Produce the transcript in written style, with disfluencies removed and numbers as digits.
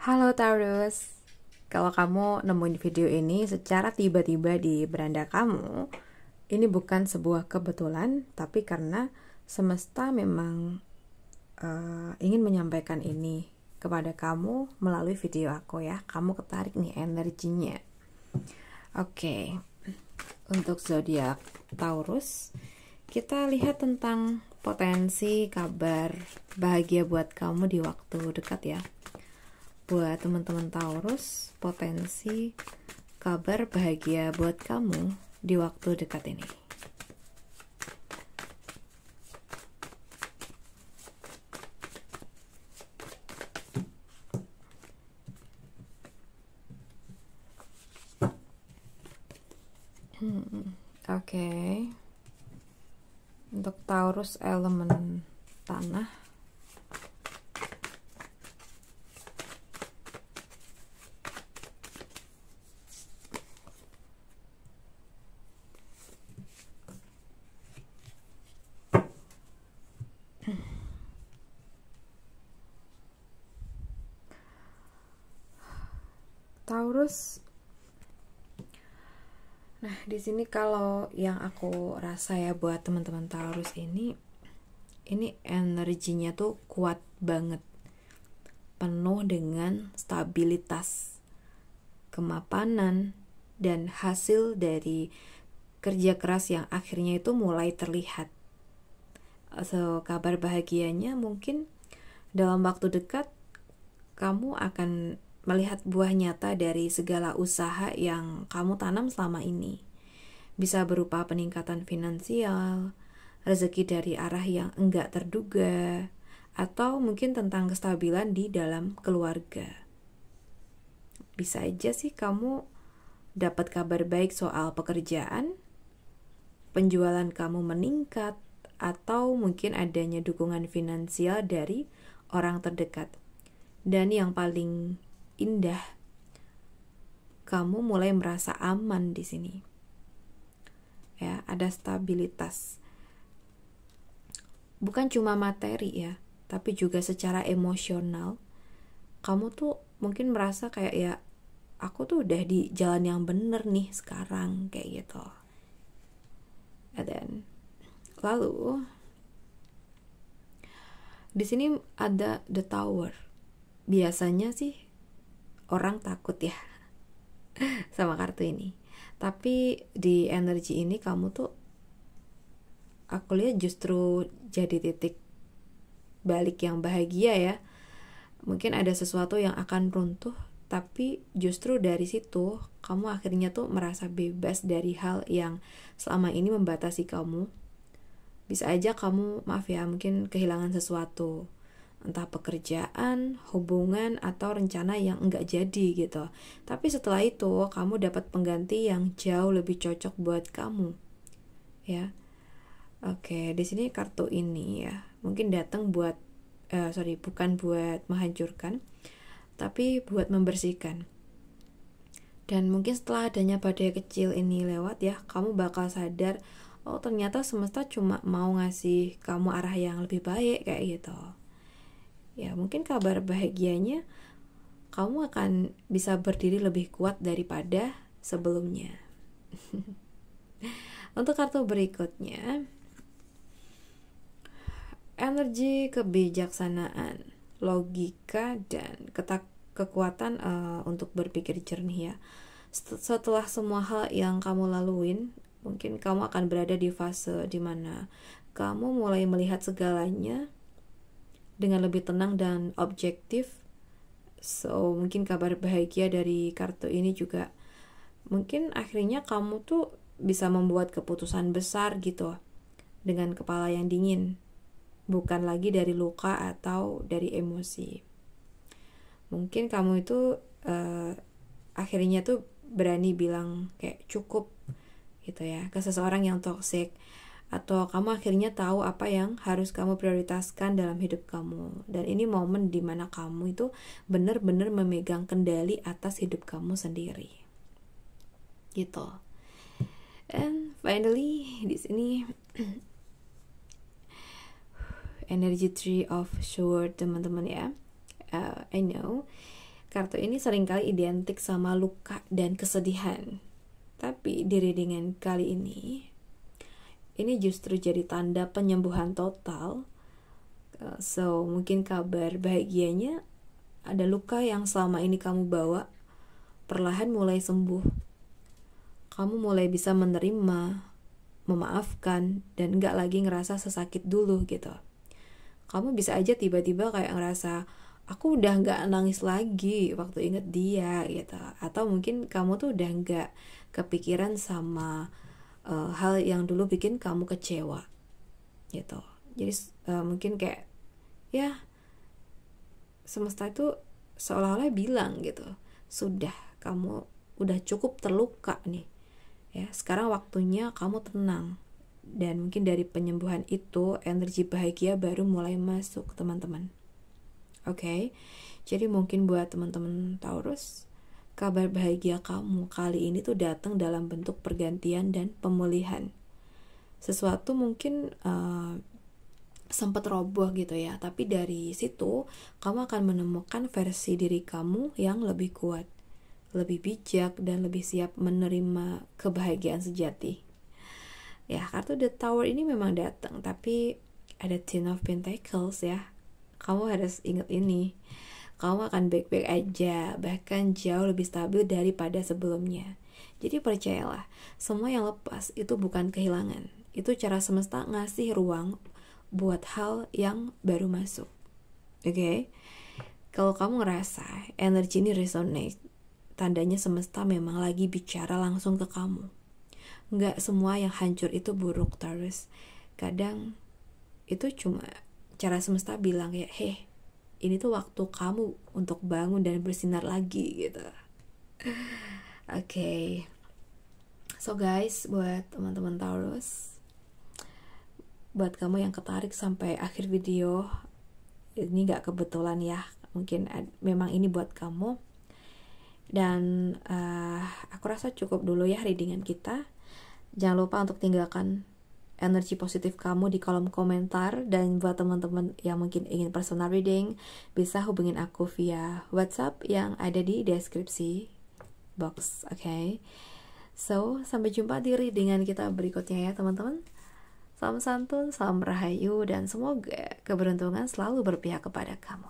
Halo Taurus, kalau kamu nemuin video ini secara tiba-tiba di beranda kamu, ini bukan sebuah kebetulan, tapi karena semesta memang ingin menyampaikan ini kepada kamu melalui video aku ya. Kamu ketarik nih energinya. Oke, untuk zodiak Taurus, kita lihat tentang potensi kabar bahagia buat kamu di waktu dekat ya. Buat teman-teman Taurus, potensi kabar bahagia buat kamu di waktu dekat ini. Oke. Untuk Taurus elemen tanah. Taurus. Nah, di sini kalau yang aku rasa ya buat teman-teman Taurus ini energinya tuh kuat banget. Penuh dengan stabilitas, kemapanan, dan hasil dari kerja keras yang akhirnya itu mulai terlihat. So, kabar bahagianya mungkin dalam waktu dekat kamu akan melihat buah nyata dari segala usaha yang kamu tanam selama ini. Bisa berupa peningkatan finansial, rezeki dari arah yang enggak terduga, atau mungkin tentang kestabilan di dalam keluarga. Bisa aja sih kamu dapat kabar baik soal pekerjaan, penjualan kamu meningkat, atau mungkin adanya dukungan finansial dari orang terdekat. Dan yang paling indah, kamu mulai merasa aman di sini. Ya, ada stabilitas. Bukan cuma materi ya, tapi juga secara emosional. Kamu tuh mungkin merasa kayak ya, aku tuh udah di jalan yang bener nih sekarang, kayak gitu. Dan lalu di sini ada the tower. Biasanya sih orang takut ya sama kartu ini, tapi di energi ini kamu tuh aku lihat justru jadi titik balik yang bahagia ya. Mungkin ada sesuatu yang akan runtuh, tapi justru dari situ kamu akhirnya tuh merasa bebas dari hal yang selama ini membatasi kamu. Bisa aja kamu, maaf ya, mungkin kehilangan sesuatu, entah pekerjaan, hubungan, atau rencana yang enggak jadi gitu. Tapi setelah itu kamu dapat pengganti yang jauh lebih cocok buat kamu. Ya. Oke, di sini kartu ini ya, mungkin datang buat bukan buat menghancurkan, tapi buat membersihkan. Dan mungkin setelah adanya badai kecil ini lewat ya, kamu bakal sadar, oh ternyata semesta cuma mau ngasih kamu arah yang lebih baik kayak gitu. Ya, mungkin kabar bahagianya kamu akan bisa berdiri lebih kuat daripada sebelumnya. Untuk kartu berikutnya, energi kebijaksanaan, logika, dan kekuatan untuk berpikir jernih ya. Setelah semua hal yang kamu laluin, mungkin kamu akan berada di fase dimana kamu mulai melihat segalanya dengan lebih tenang dan objektif. So, mungkin kabar bahagia dari kartu ini juga mungkin akhirnya kamu tuh bisa membuat keputusan besar gitu dengan kepala yang dingin, bukan lagi dari luka atau dari emosi. Mungkin kamu itu akhirnya tuh berani bilang kayak cukup gitu ya ke seseorang yang toksik, atau kamu akhirnya tahu apa yang harus kamu prioritaskan dalam hidup kamu. Dan ini momen dimana kamu itu benar-benar memegang kendali atas hidup kamu sendiri gitu. And finally di sini energy tree of sword teman-teman ya. I know Kartu ini seringkali identik sama luka dan kesedihan. Tapi di readingan kali ini justru jadi tanda penyembuhan total. So, mungkin kabar bahagianya ada luka yang selama ini kamu bawa perlahan mulai sembuh. Kamu mulai bisa menerima, memaafkan, dan gak lagi ngerasa sesakit dulu gitu. Kamu bisa aja tiba-tiba kayak ngerasa, aku udah gak nangis lagi waktu inget dia gitu. Atau mungkin kamu tuh udah gak kepikiran sama hal yang dulu bikin kamu kecewa gitu. Jadi mungkin kayak ya semesta itu seolah-olah bilang gitu, sudah, kamu udah cukup terluka nih ya, sekarang waktunya kamu tenang. Dan mungkin dari penyembuhan itu energi bahagia baru mulai masuk teman-teman. Oke, jadi mungkin buat teman-teman Taurus, kabar bahagia kamu kali ini tuh datang dalam bentuk pergantian dan pemulihan. Sesuatu mungkin sempat roboh gitu ya, tapi dari situ kamu akan menemukan versi diri kamu yang lebih kuat, lebih bijak, dan lebih siap menerima kebahagiaan sejati. Ya, kartu The Tower ini memang datang, tapi ada Ten of Pentacles ya. Kamu harus ingat ini, kamu akan baik-baik aja, bahkan jauh lebih stabil daripada sebelumnya. Jadi percayalah, semua yang lepas itu bukan kehilangan, itu cara semesta ngasih ruang buat hal yang baru masuk. Oke? Kalau kamu ngerasa energi ini resonate, tandanya semesta memang lagi bicara langsung ke kamu. Nggak semua yang hancur itu buruk, Taurus. Kadang itu cuma cara semesta bilang ya, hey, ini tuh waktu kamu untuk bangun dan bersinar lagi gitu. Oke. So guys, buat teman-teman Taurus, buat kamu yang ketarik sampai akhir video, ini gak kebetulan ya, mungkin memang ini buat kamu. Dan aku rasa cukup dulu ya readingan kita. Jangan lupa untuk tinggalkan energi positif kamu di kolom komentar. Dan buat teman-teman yang mungkin ingin personal reading, bisa hubungin aku via WhatsApp yang ada di deskripsi box. Oke. So, sampai jumpa di readingan kita berikutnya ya teman-teman. Salam santun, salam rahayu, dan semoga keberuntungan selalu berpihak kepada kamu.